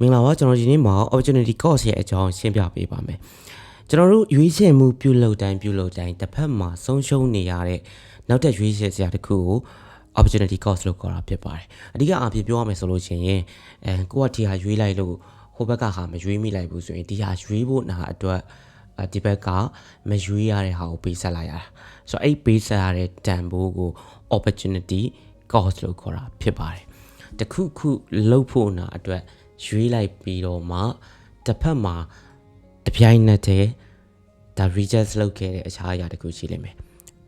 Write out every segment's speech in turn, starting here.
မင်္ဂလာပါကျွန်တော်ဒီနေ့မှာ opportunity cost ရဲ့အကြောင်းရှင်းပြပေးပါမယ်ကျွန်တော်တို့ရွေးချယ်မှုပြုလုပ်တိုင်းတစ်ဖက်မှာဆုံးရှုံးနေရတဲ့နောက်ထပ်ရွေးချယ်စရာတစ်ခုကို opportunity cost လို့ခေါ်တာဖြစ်ပါတယ်အဓိကအားဖြင့်ပြောရမယ်ဆိုလို့ရှိရင်ကိုကဒီဟာရွေးလိုက်လို့ဟိုဘက်ကဟာမရွေးမိလိုက်ဘူးဆိုရင်ဒီဟာရွေးဖို့နာအတွက်ဒီဘက်ကမရွေးရတဲ့ဟာကိုပေးဆက်လိုက်ရတာဆိုတော့အဲ့ပေးဆက်ရတဲ့တန်ဖိုးကို opportunity cost လို့ခေါ်တာဖြစ်ပါတယ်တခုခုလုပ်ဖို့နာအတွက်ရွေးလိုက်ပြီးတော့မှတစ်ဖက်မှာတပြိုင်နက်တည်းဒါ reject လုပ်ခဲ့တဲ့အခြားအရာတစ်ခုရှိလိမ့်မယ်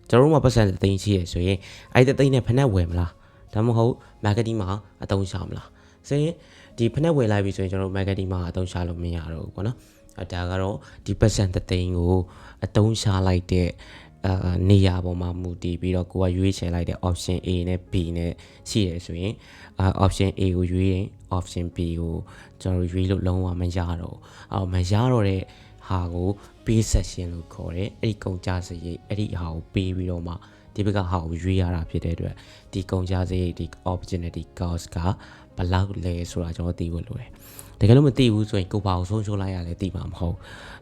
ကျွန်တော်တို့မှာပတ်စံသိန်းရှိရဆိုရင်အဲ့ဒီသိန်းနဲ့ဖက်နဲ့ဝယ်မလားဒါမှမဟုတ် marketing မှာအသုံးချမလားဆိုရင်ဒီဖက်နဲ့ဝယ်လိုက်ပြီဆိုရင်ကျွန်တော်တို့ marketing မှာအသုံးချလို့မရတော့ဘူးပေါ့နော်ဒါကတော့ဒီပတ်စံသိန်းကိုအသုံးချလိုက်တဲ့နေရာပေါ်မှာမူတည်ပြီးတော့ကိုကရွေးချယ်လိုက်တဲ့ option A နဲ့ B နဲ့ရှိရဆိုရင်option A ကိုရွေးရင် option B ကိုကျွန်တော်ရွေးလို့လုံးဝမရတော့မရတော့တဲ့ဟာကို pay session လို့ခေါ်တယ်အဲ့ဒီကုန်ကျစရိတ်အဲ့ဒီဟာကိုပေးပြီးတော့မှဒီဘက်ကဟာကိုရွေးရတာဖြစ်တဲ့အတွက်ဒီကုန်ကျစရိတ်ဒီ opportunity cost ကဘယ်လောက်လဲဆိုတာကျွန်တော်သိဖို့လိုတယ်တကယ်လို့မသိဘူးဆိုရင်ကိုပါအောင်ဆုံးရှုံးလိုက်ရလဲသိမှာမဟုတ်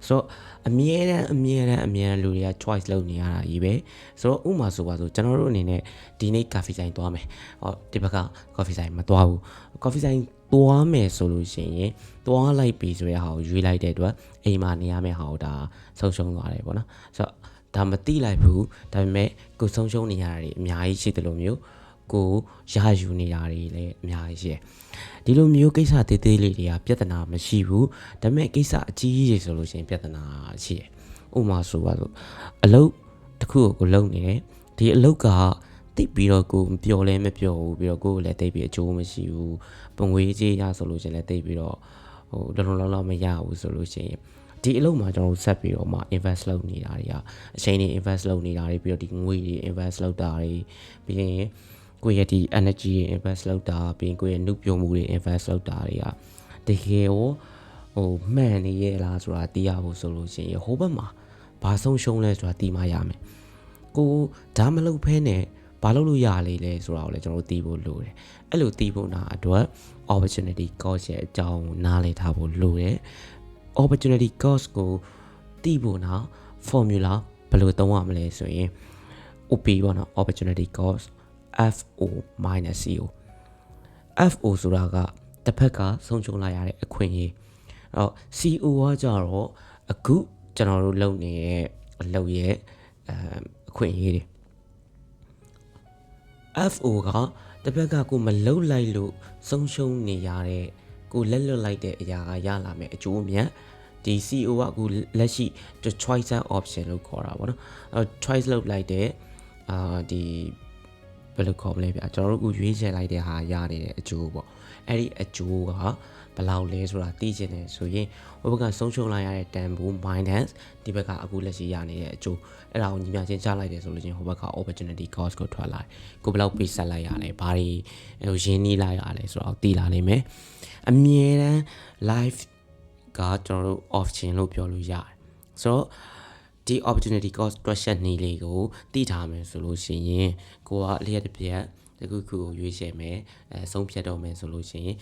ဆိုတော့အမြဲတမ်းလူတွေက choice လုပ်နေရတာကြီးပဲဆိုတော့ဥမာဆိုပါဆိုကျွန်တော်တို့အနေနဲ့ဒီနေ့ coffee ဆိုင်သွားမယ်ဟောဒီဘက်က coffee ဆိုင်မသွားဘူး coffee ဆိုင်သွားမယ်ဆိုလို့ရှိရင်သွားလိုက်ပြီဆိုရဟာကိုရွေးလိုက်တဲ့အတွက်အိမ်မှာနေရမယ့်ဟာကိုဒါဆုံးရှုံးသွားတယ်ပေါ့နော်ဆိုတော့ဒါမသိလိုက်ဘူးဒါပေမဲ့ကိုဆုံးရှုံးနေရတာတွေအများကြီးရှိတယ်လို့မျိုးကိုရယူနေတာတွေလည်းအများကြီးရှိတယ်ဒီလိုမျိုးကိစ္စသေးသေးလေးတွေကပြဿနာမရှိဘူးဒါပေမဲ့ကိစ္စအကြီးကြီးဆိုလို့ရှိရင်ပြဿနာရှိတယ်ဥပမာဆိုပါဆိုအလုပ်တစ်ခုကိုလုပ်နေတယ်ဒီအလုပ်ကတိတ်ပြီးတော့ကိုပျော်လဲမပျော်ဘူးပြီးတော့ကိုလည်းတိတ်ပြီးအကျိုးမရှိဘူးပုံငွေကြီးရဆိုလို့ရှိရင်လည်းတိတ်ပြီးတော့ဟိုလုံးမရဘူးဆိုလို့ရှိရင်ဒီအလုပ်မှာကျွန်တော်ဆက်ပြီးတော့မှ invest လုပ်နေတာတွေကအချိန်တွေ invest လုပ်နေတာတွေပြီးတော့ဒီငွေတွေ invest လုပ်တာတွေပြီးရင်ကိုယ့်ရဲ့ဒီ energy တွေ invest လုပ်တာပြီးရင်ကိုယ့်ရဲ့နှုတ်ပြုံမှုတွေ invest လုပ်တာတွေကတကယ်ရောဟိုမှန်နေရဲ့လားဆိုတာသိရဖို့ဆိုလို့ရှိရင်ဟိုဘက်မှာဘာဆုံးရှုံးလဲဆိုတာသိမှရမယ်ကိုဒါမလုပ်ဖဲနဲ့ဘာလုပ်လို့ရလေလဲဆိုတာကိုလည်းကျွန်တော်သိဖို့လိုတယ်အဲ့လိုသိဖို့နာအတွက် opportunity cost ရဲ့အကြောင်းနားလည်ထားဖို့လိုတယ် opportunity cost ကိုသိဖို့နာ formula ဘယ်လိုသုံးရမလဲဆိုရင် OP ပေါ့နော် opportunity cost FO minus CO FO ဆိုတာကတစ်ဖက်ကဆုံးရှုံးလိုက်ရတဲ့အခွင့်အရေးအဲ့တော့ CO ကကြတော့အခုကျွန်တော်တို့လုပ်နေတဲ့အလုပ်ရဲ့အခွင့်အရေးတွေ FO ကတစ်ဖက်ကကိုမလှုပ်လိုက်လို့ဆုံးရှုံးနေရတဲ့ကိုလက်လွတ်လိုက်တဲ့အရာကရလာမယ်အကျိုးအမြတ်ဒီ CO ကအခုလက်ရှိ choice option လို့ခေါ်တာပေါ့နော်အဲ့ choice လုပ်လိုက်တဲ့ဒီဘယ်လိုခေါ်မလဲဗျာကျွန်တော်တို့အခုရွေးချယ်လိုက်တဲ့ဟာရနေတဲ့အကျိုးပေါ့အဲ့ဒီအကျိုးကဘယ်လောက်လဲဆိုတာသိချင်တယ်ဆိုရင်ဟိုဘက်ကဆုံးရှုံးလိုက်ရတဲ့တန်ဖိုး minus ဒီဘက်ကအခုလက်ရှိရနေတဲ့အကျိုးအဲ့ဒါကိုညီမျှချင်းချလိုက်တယ်ဆိုလို့ချင်းဟိုဘက်က opportunity cost ကိုထွက်လာတယ်ကိုဘယ်လောက်ပေးဆက်လိုက်ရလဲဘာတွေဟိုရင်းနှီးလိုက်ရလဲဆိုတော့သိလာနိုင်မယ်အမြဲတမ်း live ကကျွန်တော်တို့ option လို့ပြောလို့ရတယ်ဆိုတော့ဒီ opportunity cost တွက်ချက်နေလေးကိုသိထားမယ်ဆိုလို့ရှိရင်ကိုကလျှက်တစ်ပြက်တစ်ခုခုကိုရွေးချယ်မယ်ဆုံးဖြတ်တော့မယ်ဆိုလို့ရှိရင်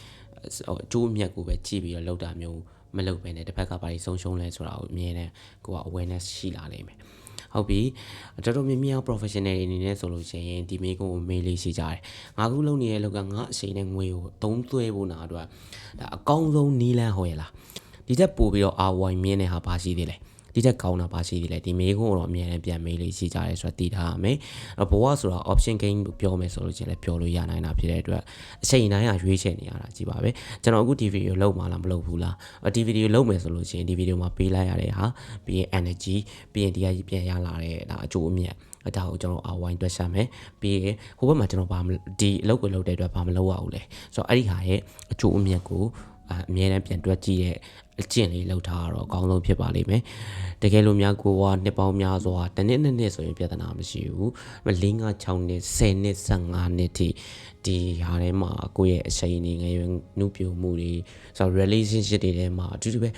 အကျိုးအမြတ်ကိုပဲကြည့်ပြီးတော့လောက်တာမျိုးမလုပ်ဘဲနဲ့တစ်ဖက်ကဘာတွေဆုံးရှုံးလဲဆိုတာကိုအမြဲတမ်းကိုက awareness ရှိလာနိုင်မယ်ဟုတ်ပြီတော်တော်များများ professional တွေအနေနဲ့ဆိုလို့ရှိရင်ဒီမိကုန်းကိုမေးလေးရှိကြတယ်ငါခုလုပ်နေတဲ့လောက်ကငါအချိန်နဲ့ငွေကိုသုံးသွဲဖို့နာအတွက်ဒါအကောင်းဆုံးနီးလန်းဟောရလားဒီတက်ပို့ပြီးတော့ ROI မြင်းတဲ့ဟာဘာရှိသေးလဲဒီတက်ကောင်းတာပါရှိသေးတယ်ဒီမေးခွန်းတော့အများနဲ့ပြန်မေးလေးရှိကြတယ်ဆိုတာသိထားရမယ်ဘဝဆိုတာ option game လို့ပြောမယ်ဆိုလို့ချင်းလည်းပြောလို့ရနိုင်တာဖြစ်တဲ့အတွက်အချိန်တိုင်းကရွေးချယ်နေရတာကြည့်ပါပဲကျွန်တော်အခုဒီဗီဒီယိုလုပ်မှာလားမလုပ်ဘူးလားဒီဗီဒီယိုလုပ်မယ်ဆိုလို့ချင်းဒီဗီဒီယိုမှာပေးလိုက်ရတဲ့ဟာပြီးရင် energy ပြီးရင်ဒီကပြန်ရလာတဲ့ဒါအကျိုးအမြတ်ဒါကိုကျွန်တော် ROI တွက်ရှာမယ်ပြီးရင်ဟိုဘက်မှာကျွန်တော်ဒီအလုပ်ကိုလုပ်တဲ့အတွက်ဘာမလုပ်ရဘူးလဲဆိုတော့အဲ့ဒီဟာရဲ့အကျိုးအမြတ်ကိုအမြဲတမ်းပြန်တွက်ကြည့်တဲ့အကျင့်လေးလောက်ထားတော့အကောင်းဆုံးဖြစ်ပါလိမ့်မယ်တကယ်လို့များကိုကနှစ်ပေါင်းများစွာတစ်နှစ်ဆိုရင်ပြဿနာမရှိဘူး4 5 6နှစ်10နှစ်15နှစ်ထိဒီဟာထဲမှာကိုယ့်ရဲ့အချိန်တွေငယ်ရွယ်နှုတ်ပြမှုတွေဆိုတော့ relationship တွေထဲမှာအတူတူပဲ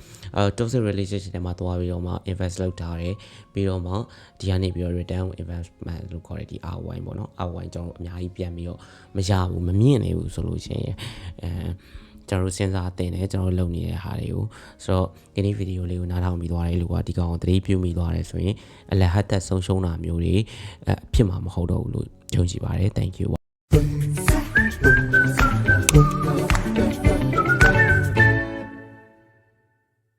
toxic relationship တွေမှာသွားပြီးတော့မှ invest လုပ်ထားတယ်ပြီးတော့မှဒီကနေပြီးတော့ return investment လို့ခေါ်တဲ့ဒီ ROI ပေါ့နော် ROI ကျွန်တော်အများကြီးပြန်ပြီးတော့မရဘူးမမြင့်နေဘူးဆိုလို့ရှိရင် ကျွန်တော်တို့စဉ်းစားတင်တယ်ကျွန်တော်တို့လုပ်နေတဲ့ဟာတွေကိုဆိုတော့ဒီနေ့ဗီဒီယိုလေးကိုနားထောင်ပြီးသွားတယ်လို့ကဒီကောင်ကိုသတိပြုမိသွားတယ်ဆိုရင်အလဟတ်သက်ဆုံးရှုံးတာမျိုးတွေဖြစ်မှာမဟုတ်တော့ဘူးလို့ယုံကြည်ပါတယ် thank you